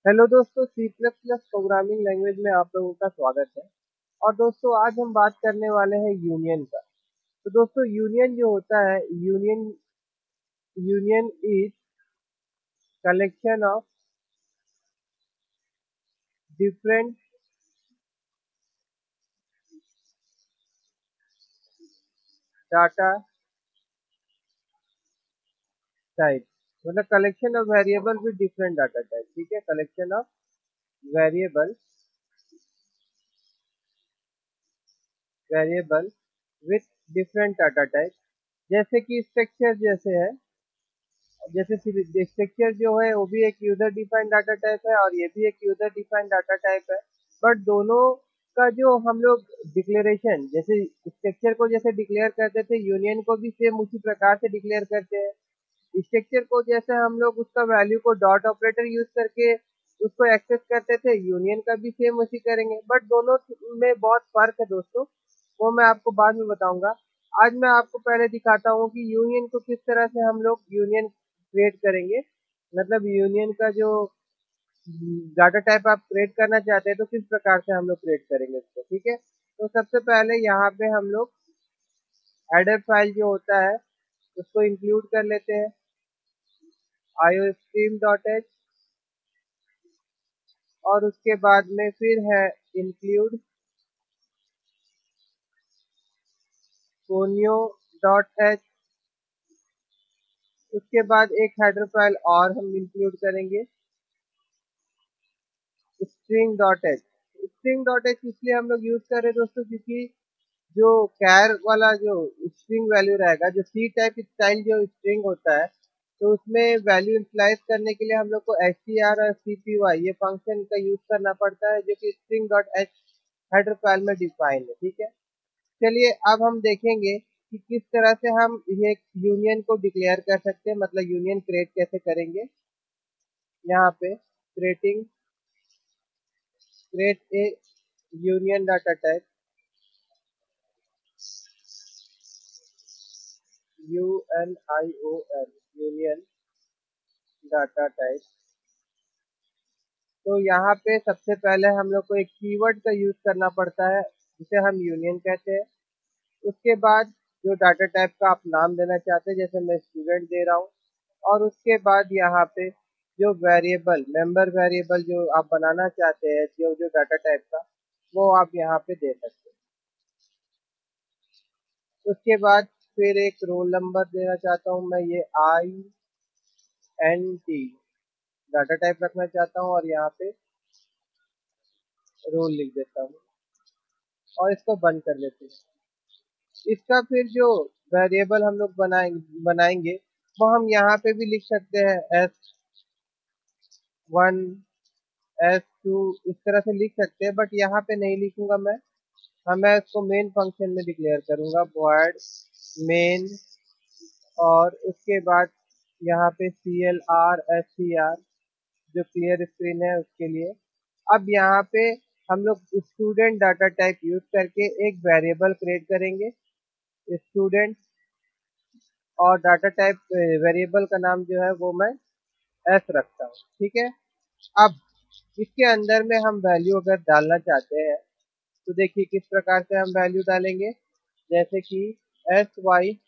Hello दोस्तों, C plus plus programming language में आप लोगों का स्वागत है। और दोस्तों, आज हम बात करने वाले हैं यूनियन का। तो दोस्तों, यूनियन जो होता है, union union is collection of different data type. मतलब collection of variable with different data type. ठीक है, collection of variable variable with different data type. जैसे कि स्ट्रक्चर जैसे है, जैसे स्ट्रक्चर जो है वो भी एक यूजर डिफाइंड डाटा टाइप है और ये भी एक यूजर डिफाइंड डाटा टाइप है। बट दोनों का जो हम लोग डिक्लेरेशन, जैसे स्ट्रक्चर को जैसे डिक्लेयर करते थे, यूनियन को भी सेम उसी प्रकार से डिक्लेयर करते हैं। स्ट्रक्चर को जैसे हम लोग उसका value co dot operator use करके उसको एक्सेस करते थे, यूनियन का भी सेम उसी करेंगे। बट दोनों में बहुत फर्क है दोस्तों, वो मैं आपको बाद में बताऊंगा। आज मैं आपको पहले दिखाता हूँ कि यूनियन को किस तरह से हम लोग यूनियन क्रिएट करेंगे। मतलब यूनियन का जो डाटा टाइप आप क्रिएट करना चाहते हैं तो किस प्रकार से हम लोग क्रिएट करेंगे उसको। ठीक है, तो सबसे पहले यहाँ पे हम लोग हेडर फाइल जो होता है उसको इंक्लूड कर लेते हैं, iostream.h। और उसके बाद में फिर है इंक्लूड conio.h। उसके बाद एक हेडर फाइल और हम इंक्लूड करेंगे, string.h। string.h इसलिए हम लोग यूज कर रहे हैं दोस्तों क्योंकि जो कैर वाला जो स्ट्रिंग वैल्यू रहेगा, जो सी टाइप स्टाइल जो स्ट्रिंग होता है, तो उसमें वैल्यू इनिशियलाइज करने के लिए हम लोग को str और cpy ये फंक्शन का यूज करना पड़ता है, जो कि string.h हेडर फाइल में डिफाइन है। ठीक है, चलिए अब हम देखेंगे कि किस तरह से हम ये यूनियन को डिक्लेयर कर सकते हैं, मतलब यूनियन क्रिएट कैसे करेंगे। यहाँ पे create A union data type, UNION union data type. तो यहाँ पे सबसे पहले हम लोग को एक कीवर्ड का यूज करना पड़ता है जिसे हम यूनियन कहते हैं। उसके बाद जो डाटा टाइप का आप नाम देना चाहते हैं, जैसे मैं स्टूडेंट दे रहा हूँ। और उसके बाद यहाँ पे जो वेरिएबल, मेंबर वेरिएबल जो आप बनाना चाहते हैं, जो जो डाटा टाइप का, वो आप यहाँ पे दे सकते हैं। उसके बाद फिर एक रोल नंबर देना चाहता हूँ मैं, ये INT डाटा टाइप रखना चाहता हूँ और यहाँ पे रोल लिख देता हूँ और इसको बंद कर लेते हैं। इसका फिर जो वेरिएबल हम लोग बनाएंगे वो हम यहाँ पे भी लिख सकते हैं, S1 S2 इस तरह से लिख सकते हैं, बट यहाँ पे नहीं लिखूंगा मैं। मैं इसको मेन फंक्शन में डिक्लेयर करूंगा, void मेन। और उसके बाद यहाँ पे CLR जो क्लियर स्क्रीन है उसके लिए। अब यहाँ पे हम लोग स्टूडेंट डाटा टाइप यूज करके एक वेरिएबल क्रिएट करेंगे, स्टूडेंट। और डाटा टाइप वेरिएबल का नाम जो है वो मैं एस रखता हूँ। ठीक है, अब इसके अंदर में हम वैल्यू अगर डालना चाहते हैं तो देखिए किस प्रकार से हम वैल्यू डालेंगे। जैसे कि SYSTRCPY,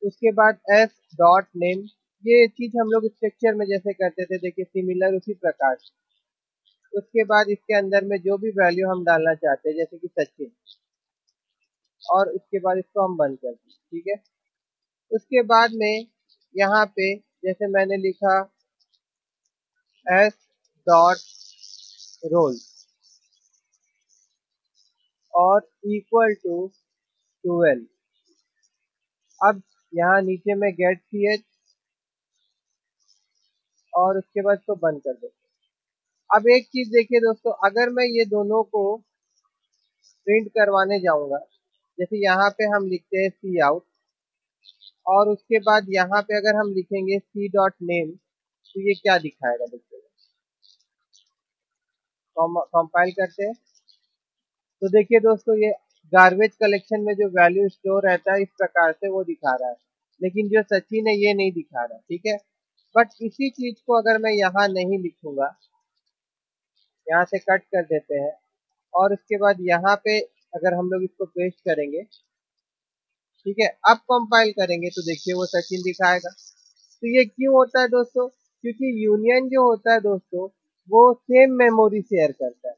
उसके बाद S डॉट नेम। ये चीज हम लोग स्ट्रक्चर में जैसे करते थे, देखिए सिमिलर उसी प्रकार से। उसके बाद इसके अंदर में जो भी वैल्यू हम डालना चाहते हैं, जैसे कि सचिन, और उसके बाद इसको हम बंद कर दें। ठीक है, उसके बाद में यहाँ पे जैसे मैंने लिखा S डॉट रोल और इक्वल टू 12। अब यहाँ नीचे में गेट ch और उसके बाद इसको बंद कर देते हैं। अब एक चीज देखिए दोस्तों, अगर मैं ये दोनों को प्रिंट करवाने जाऊंगा, जैसे यहाँ पे हम लिखते हैं सी आउट और उसके बाद यहाँ पे अगर हम लिखेंगे सी डॉट नेम, तो ये क्या दिखाएगा देखिए। कंपाइल करते हैं तो देखिए दोस्तों, ये गार्बेज कलेक्शन में जो वैल्यू स्टोर रहता है इस प्रकार से वो दिखा रहा है। लेकिन जो सचिन है ये नहीं दिखा रहा, ठीक है। बट इसी चीज को अगर मैं यहाँ नहीं लिखूंगा, यहाँ से कट कर देते हैं, और उसके बाद यहाँ पे अगर हम लोग इसको पेस्ट करेंगे, ठीक है, अब कंपाइल करेंगे तो देखिए वो सचिन दिखाएगा। तो ये क्यों होता है दोस्तों? क्योंकि यूनियन जो होता है दोस्तों, वो सेम मेमोरी शेयर करता है।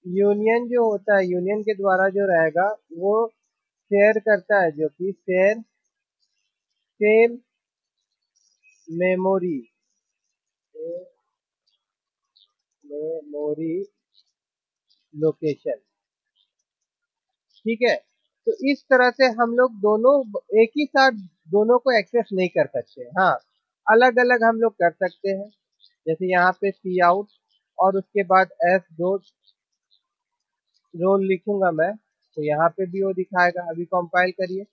यूनियन जो होता है, यूनियन के द्वारा जो रहेगा वो शेयर करता है, जो कि share same memory, memory location, ठीक है। तो इस तरह से हम लोग दोनों एक ही साथ दोनों को एक्सेस नहीं कर सकते, हाँ, अलग अलग हम लोग कर सकते हैं। जैसे यहाँ पे सी आउट और उसके बाद एस डॉट रोल लिखूंगा मैं, तो यहाँ पे भी वो दिखाएगा। अभी कंपाइल करिए,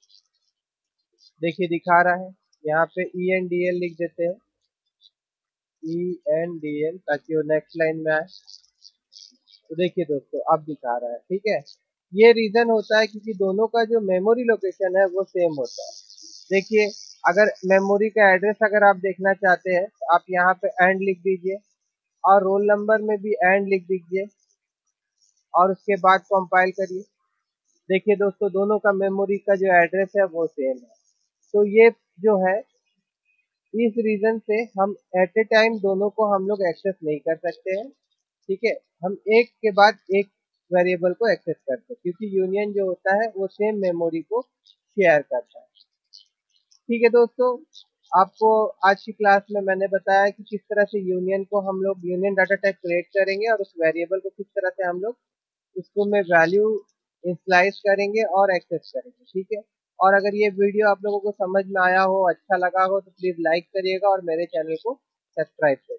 देखिए दिखा रहा है। यहाँ पे ई एन डी एल लिख देते हैं, ई एन डी एल, ताकि वो नेक्स्ट लाइन में आए। तो देखिए दोस्तों अब दिखा रहा है, ठीक है। ये रीजन होता है क्योंकि दोनों का जो मेमोरी लोकेशन है वो सेम होता है। देखिए, अगर मेमोरी का एड्रेस अगर आप देखना चाहते हैं तो आप यहाँ पे एंड लिख दीजिए, और रोल नंबर में भी एंड लिख दीजिए, और उसके बाद कंपाइल करिए। देखिए दोस्तों, दोनों का मेमोरी का जो एड्रेस है वो सेम है। तो ये जो है, इस रीजन से हम एट ए टाइम दोनों को हम लोग एक्सेस नहीं कर सकते हैं, ठीक है। हम एक के बाद एक वेरिएबल को एक्सेस करते हैं, क्योंकि यूनियन जो होता है वो सेम मेमोरी को शेयर करता है। ठीक है दोस्तों, आपको आज की क्लास में मैंने बताया कि किस तरह से यूनियन को हम लोग यूनियन डाटा टाइप क्रिएट करेंगे, और उस वेरिएबल को किस तरह से हम लोग उसको में वैल्यू इंस्लाइज करेंगे और एक्सेस करेंगे, ठीक है। और अगर ये वीडियो आप लोगों को समझ में आया हो, अच्छा लगा हो, तो प्लीज़ लाइक करिएगा और मेरे चैनल को सब्सक्राइब करिए।